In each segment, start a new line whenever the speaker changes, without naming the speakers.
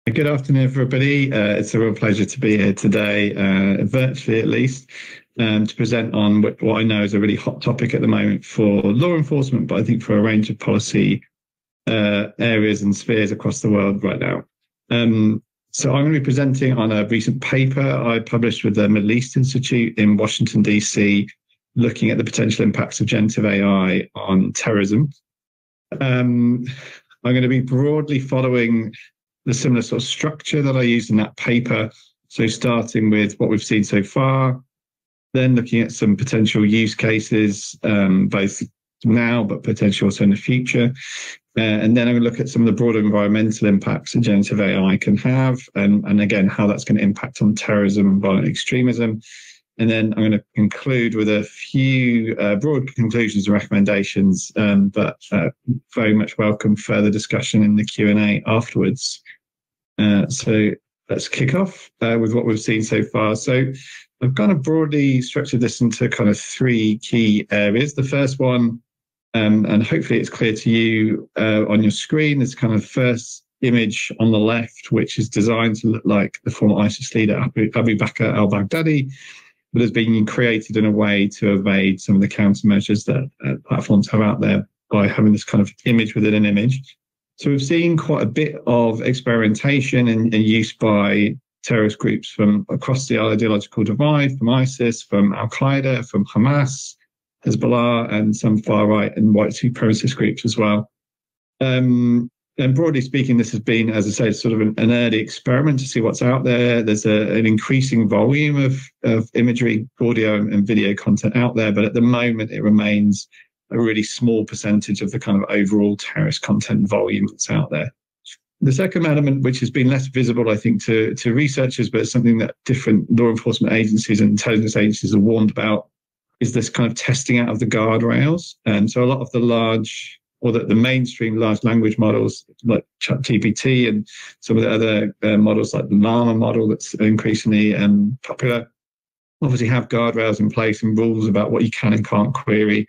Good afternoon, everybody. It's a real pleasure to be here today, virtually at least, to present on what I know is a really hot topic at the moment for law enforcement, but I think for a range of policy areas and spheres across the world right now. So I'm going to be presenting on a recent paper I published with the Middle East Institute in Washington, D.C., looking at the potential impacts of generative AI on terrorism. I'm going to be broadly following the similar sort of structure that I used in that paper. So starting with what we've seen so far, then looking at some potential use cases, both now, but potentially also in the future. And then I'm going to look at some of the broader environmental impacts that generative AI can have, and again, how that's going to impact on terrorism and violent extremism. And then I'm going to conclude with a few broad conclusions and recommendations, but very much welcome further discussion in the Q&A afterwards. So let's kick off with what we've seen so far. So I've kind of broadly structured this into kind of three key areas. The first one, and hopefully it's clear to you on your screen, is kind of first image on the left, which is designed to look like the former ISIS leader Abu Bakr al-Baghdadi, but has been created in a way to evade some of the countermeasures that platforms have out there by having this kind of image within an image. So we've seen quite a bit of experimentation and use by terrorist groups from across the ideological divide, from ISIS, from Al-Qaeda, from Hamas, Hezbollah, and some far-right and white supremacist groups as well. And broadly speaking, this has been, as I say, sort of an early experiment to see what's out there. There's an increasing volume of imagery, audio and video content out there, but at the moment it remains a really small percentage of the kind of overall terrorist content volume that's out there. The second element, which has been less visible, I think, to researchers, but it's something that different law enforcement agencies and intelligence agencies are warned about, is this kind of testing out of the guardrails. And so a lot of the large, or the mainstream large language models like ChatGPT and some of the other models like the Llama model that's increasingly popular, obviously have guardrails in place and rules about what you can and can't query,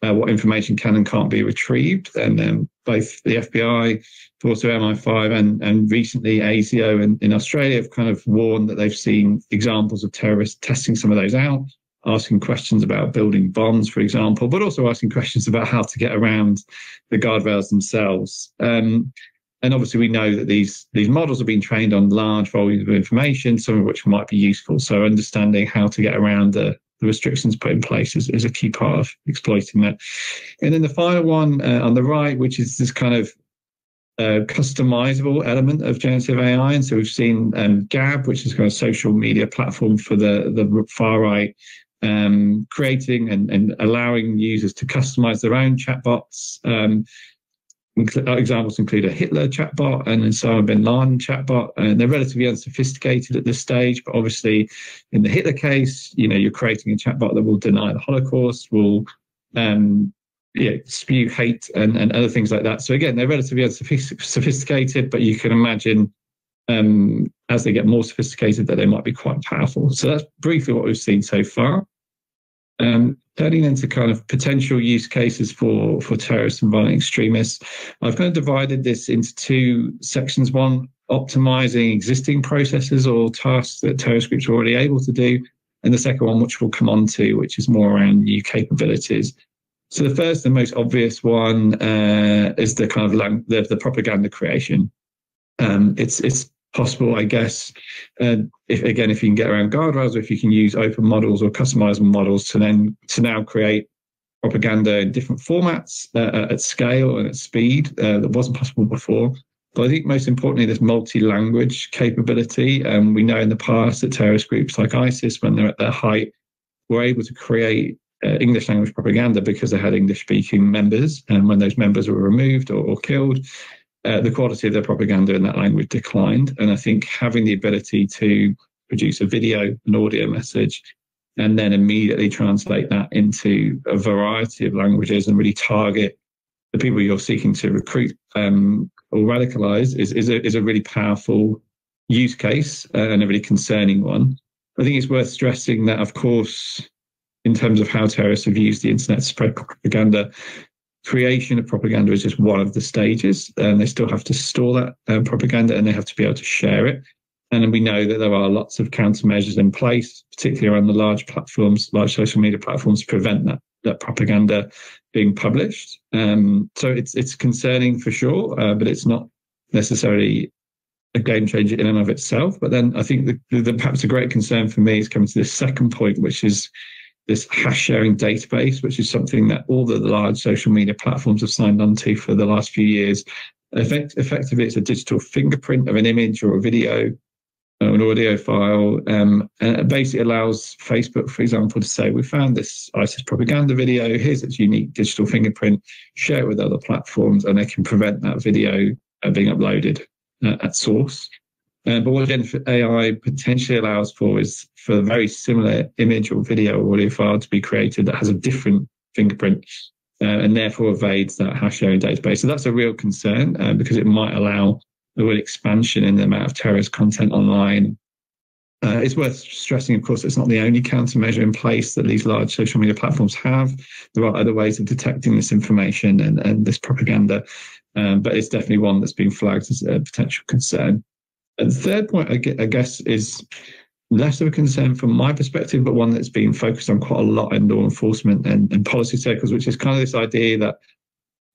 what information can and can't be retrieved. And both the FBI, but also MI5 and recently ASIO in Australia have kind of warned that they've seen examples of terrorists testing some of those out, asking questions about building bombs, for example, but also asking questions about how to get around the guardrails themselves. And obviously we know that these models have been trained on large volumes of information, some of which might be useful. So understanding how to get around the restrictions put in place is a key part of exploiting that. And then the final one on the right, which is this kind of customizable element of generative AI. And so we've seen Gab, which is kind of social media platform for the far right, creating and allowing users to customize their own chatbots. Examples include a Hitler chatbot and an Osama bin Laden chatbot, and they're relatively unsophisticated at this stage. But obviously, in the Hitler case, you're creating a chatbot that will deny the Holocaust, will spew hate and other things like that. So again, they're relatively unsophisticated, but you can imagine as they get more sophisticated that they might be quite powerful. So that's briefly what we've seen so far. Turning into kind of potential use cases for terrorists and violent extremists, I've kind of divided this into two sections. One, optimizing existing processes or tasks that terrorist groups are already able to do. And the second one, which we'll come on to, which is more around new capabilities. So the first and most obvious one is the kind of the propaganda creation. It's possible, I guess, if you can get around guardrails, or if you can use open models or customizable models to now create propaganda in different formats at scale and at speed that wasn't possible before. But I think most importantly, this multi-language capability. We know in the past that terrorist groups like ISIS, when they're at their height, were able to create English language propaganda because they had English-speaking members, and when those members were removed or killed, the quality of their propaganda in that language declined. And I think having the ability to produce a video, an audio message, and then immediately translate that into a variety of languages and really target the people you're seeking to recruit or radicalize is a really powerful use case and a really concerning one. I think it's worth stressing that, of course, in terms of how terrorists have used the internet to spread propaganda, creation of propaganda is just one of the stages, and they still have to store that propaganda, and they have to be able to share it. And we know that there are lots of countermeasures in place, particularly around the large platforms, large social media platforms, to prevent that propaganda being published. So it's concerning for sure, but it's not necessarily a game changer in and of itself. But then I think the perhaps a great concern for me is coming to this second point, which is this hash sharing database, which is something that all the large social media platforms have signed on to for the last few years. Effectively, it's a digital fingerprint of an image or a video, an audio file, and it basically allows Facebook, for example, to say, we found this ISIS propaganda video, here's its unique digital fingerprint, share it with other platforms, and they can prevent that video being uploaded at source. But what Generative AI potentially allows for is for a very similar image or video or audio file to be created that has a different fingerprint, and therefore evades that hash sharing database. So that's a real concern, because it might allow a real expansion in the amount of terrorist content online. It's worth stressing, of course, it's not the only countermeasure in place that these large social media platforms have. There are other ways of detecting this information and this propaganda, but it's definitely one that's been flagged as a potential concern. And the third point, I guess, is less of a concern from my perspective, but one that's been focused on quite a lot in law enforcement and policy circles, which is kind of this idea that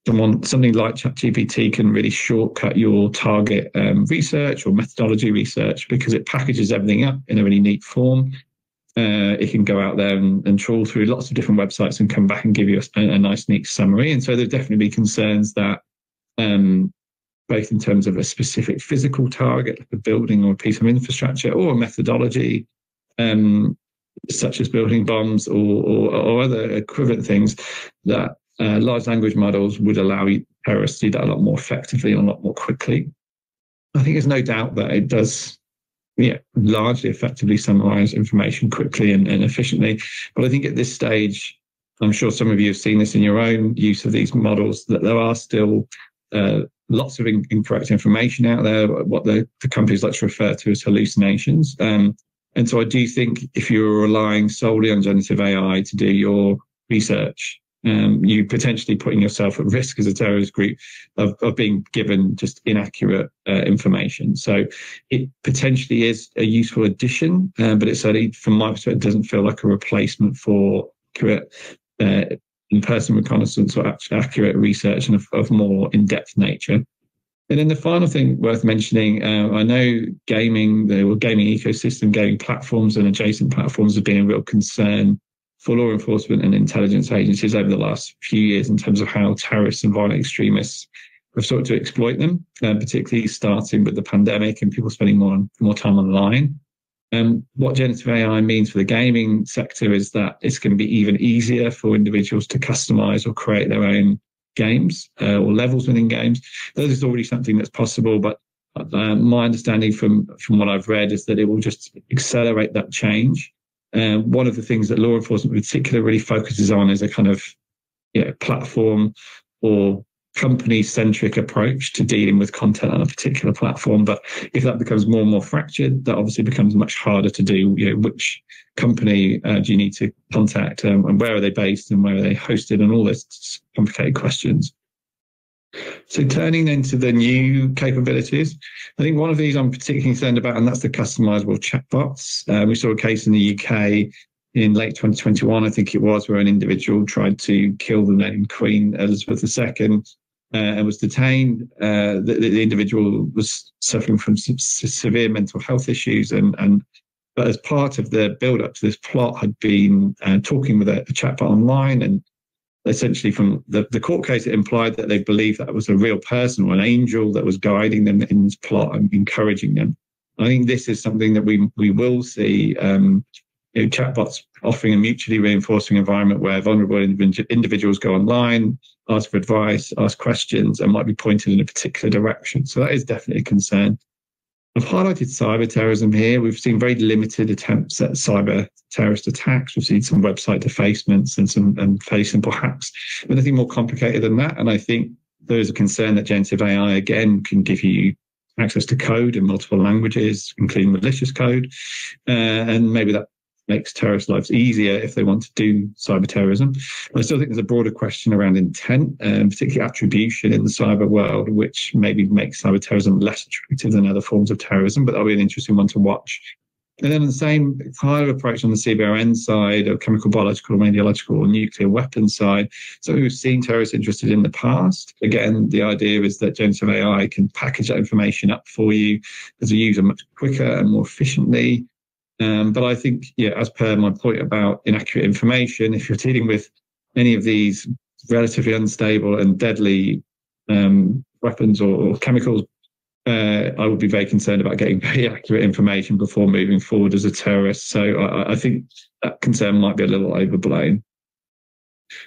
something like ChatGPT can really shortcut your target research or methodology research, because it packages everything up in a really neat form. It can go out there and trawl through lots of different websites and come back and give you a nice, neat summary. And so there'll definitely be concerns that both in terms of a specific physical target, like a building or a piece of infrastructure, or a methodology, such as building bombs or other equivalent things, that large language models would allow terrorists to do that a lot more effectively and a lot more quickly. I think there's no doubt that it does largely effectively summarize information quickly and efficiently. But I think at this stage, I'm sure some of you have seen this in your own use of these models, that there are still lots of incorrect information out there, what the companies like to refer to as hallucinations. And so I do think if you're relying solely on generative AI to do your research, you potentially putting yourself at risk as a terrorist group of being given just inaccurate information. So it potentially is a useful addition, but it certainly, from my perspective, doesn't feel like a replacement for accurate in-person reconnaissance or accurate research and of more in-depth nature. And then the final thing worth mentioning, I know the gaming ecosystem, gaming platforms and adjacent platforms have been a real concern for law enforcement and intelligence agencies over the last few years in terms of how terrorists and violent extremists have sought to exploit them, particularly starting with the pandemic and people spending more time online. What generative AI means for the gaming sector is that it's going to be even easier for individuals to customize or create their own games or levels within games. That is already something that's possible, but my understanding from what I've read is that it will just accelerate that change. One of the things that law enforcement in particular really focuses on is a kind of platform or company-centric approach to dealing with content on a particular platform. But if that becomes more and more fractured, that obviously becomes much harder to do. Which company do you need to contact, and where are they based, and where are they hosted, and all those complicated questions. So turning then to the new capabilities, I think one of these I'm particularly concerned about, and that's the customizable chatbots. We saw a case in the UK in late 2021, I think it was, where an individual tried to kill the then Queen Elizabeth II and was detained. The individual was suffering from some severe mental health issues, but as part of the build-up to this plot, had been talking with a chatbot online, and essentially from the court case, it implied that they believed that was a real person or an angel that was guiding them in this plot and encouraging them. I think this is something that we will see, chatbots offering a mutually reinforcing environment where vulnerable individuals go online, ask for advice, ask questions, and might be pointed in a particular direction. So that is definitely a concern. I've highlighted cyber terrorism here. We've seen very limited attempts at cyber terrorist attacks. We've seen some website defacements and some fairly simple hacks, but nothing more complicated than that. And I think there is a concern that generative AI, again, can give you access to code in multiple languages, including malicious code. And maybe that makes terrorist lives easier if they want to do cyber terrorism. I still think there's a broader question around intent, and particularly attribution in the cyber world, which maybe makes cyber terrorism less attractive than other forms of terrorism, but that'll be an interesting one to watch. And then the same kind of approach on the CBRN side, or chemical, biological, radiological, or nuclear weapons side. So we've seen terrorists interested in the past. Again, the idea is that generative AI can package that information up for you as a user much quicker and more efficiently. But I think, yeah, as per my point about inaccurate information, if you're dealing with any of these relatively unstable and deadly weapons or chemicals, I would be very concerned about getting very accurate information before moving forward as a terrorist. So I think that concern might be a little overblown.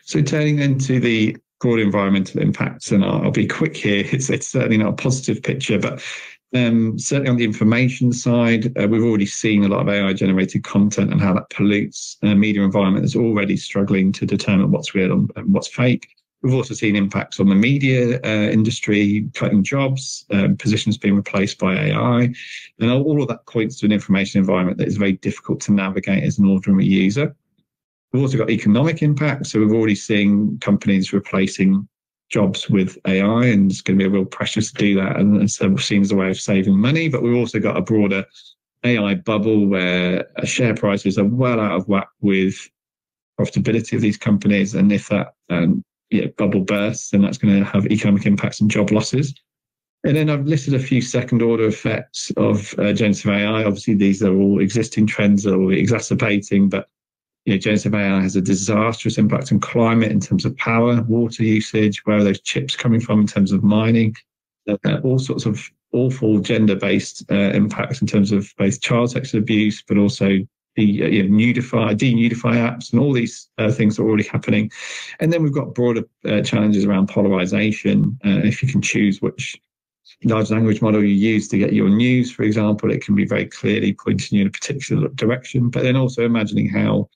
So turning then to the broader environmental impacts, and I'll be quick here. It's certainly not a positive picture, but certainly on the information side, we've already seen a lot of AI-generated content and how that pollutes a media environment that's already struggling to determine what's real and what's fake. We've also seen impacts on the media industry, cutting jobs, positions being replaced by AI. And all of that points to an information environment that is very difficult to navigate as an ordinary user. We've also got economic impacts. So we've already seen companies replacing jobs with AI, and it's going to be a real pressure to do that. And so we've seen as a way of saving money, but we've also got a broader AI bubble where share prices are well out of whack with profitability of these companies. And if that bubble bursts, then that's going to have economic impacts and job losses. And then I've listed a few second order effects of generative AI. Obviously, these are all existing trends that are exacerbating, but generative AI has a disastrous impact on climate in terms of power, water usage, where are those chips coming from in terms of mining, all sorts of awful gender-based impacts in terms of both child sexual abuse, but also the denudify apps, and all these things are already happening. And then we've got broader challenges around polarization. If you can choose which large language model you use to get your news, for example, it can be very clearly pointing you in a particular direction. But then also imagining how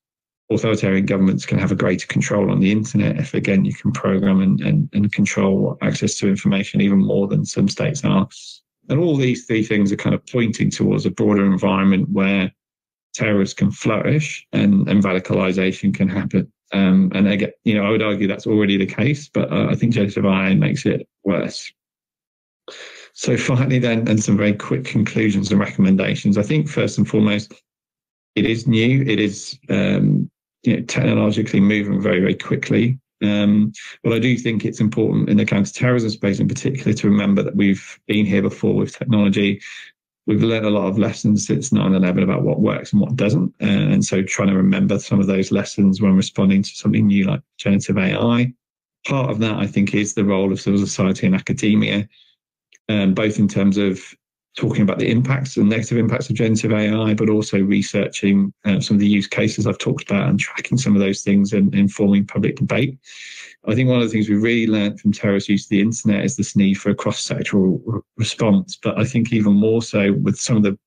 authoritarian governments can have a greater control on the internet if, again, you can program and control access to information even more than some states are. And all these three things are kind of pointing towards a broader environment where terrorists can flourish and radicalization can happen. And again, I would argue that's already the case, but I think generative AI makes it worse. So finally then, and some very quick conclusions and recommendations. I think first and foremost, it is new. It is technologically moving very, very quickly. But I do think it's important in the counter-terrorism space in particular to remember that we've been here before with technology. We've learned a lot of lessons since 9/11 about what works and what doesn't. And so trying to remember some of those lessons when responding to something new like generative AI. Part of that, I think, is the role of civil society and academia, both in terms of talking about the impacts and negative impacts of generative AI, but also researching some of the use cases I've talked about and tracking some of those things and informing public debate. I think one of the things we really learned from terrorist use of the internet is this need for a cross-sectoral response. But I think even more so with some of the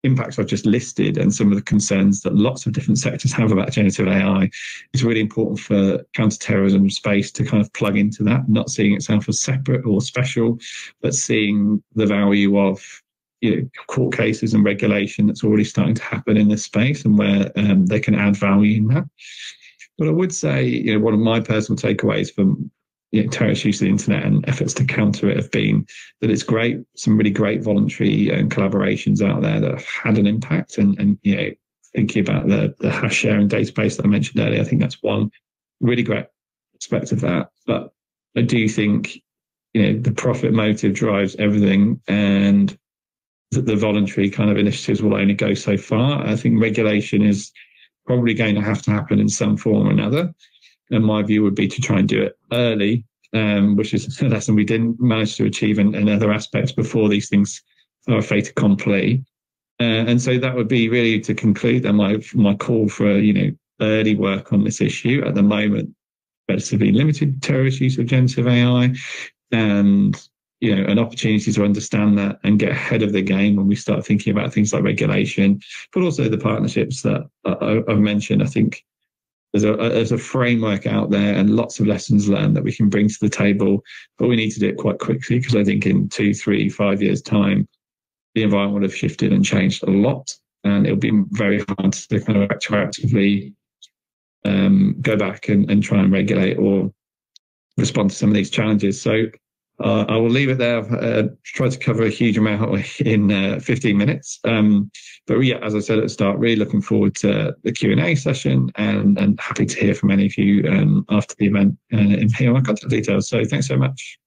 impacts I've just listed and some of the concerns that lots of different sectors have about generative AI, it's really important for counter-terrorism space to kind of plug into that, not seeing itself as separate or special, but seeing the value of court cases and regulation that's already starting to happen in this space and where they can add value in that. But I would say, one of my personal takeaways from terrorist use of the internet and efforts to counter it have been that it's great, some really great voluntary collaborations out there that have had an impact. And thinking about the hash sharing database that I mentioned earlier, I think that's one really great aspect of that. But I do think, the profit motive drives everything, and that the voluntary kind of initiatives will only go so far. I think regulation is probably going to have to happen in some form or another. And my view would be to try and do it early, which is a lesson we didn't manage to achieve in other aspects before these things are a fait accompli. And so that would be really to conclude that my call for, early work on this issue. At the moment, relatively limited terrorist use of generative AI, and an opportunity to understand that and get ahead of the game when we start thinking about things like regulation, but also the partnerships that I've mentioned. I think there's a framework out there and lots of lessons learned that we can bring to the table, but we need to do it quite quickly, because I think in 2, 3, 5 years' time, the environment will have shifted and changed a lot. and it'll be very hard to kind of retroactively go back and try and regulate or respond to some of these challenges. So I will leave it there. I've tried to cover a huge amount in 15 minutes. But yeah, as I said at the start, really looking forward to the Q&A session, and happy to hear from any of you after the event and hear my contact details. So thanks so much.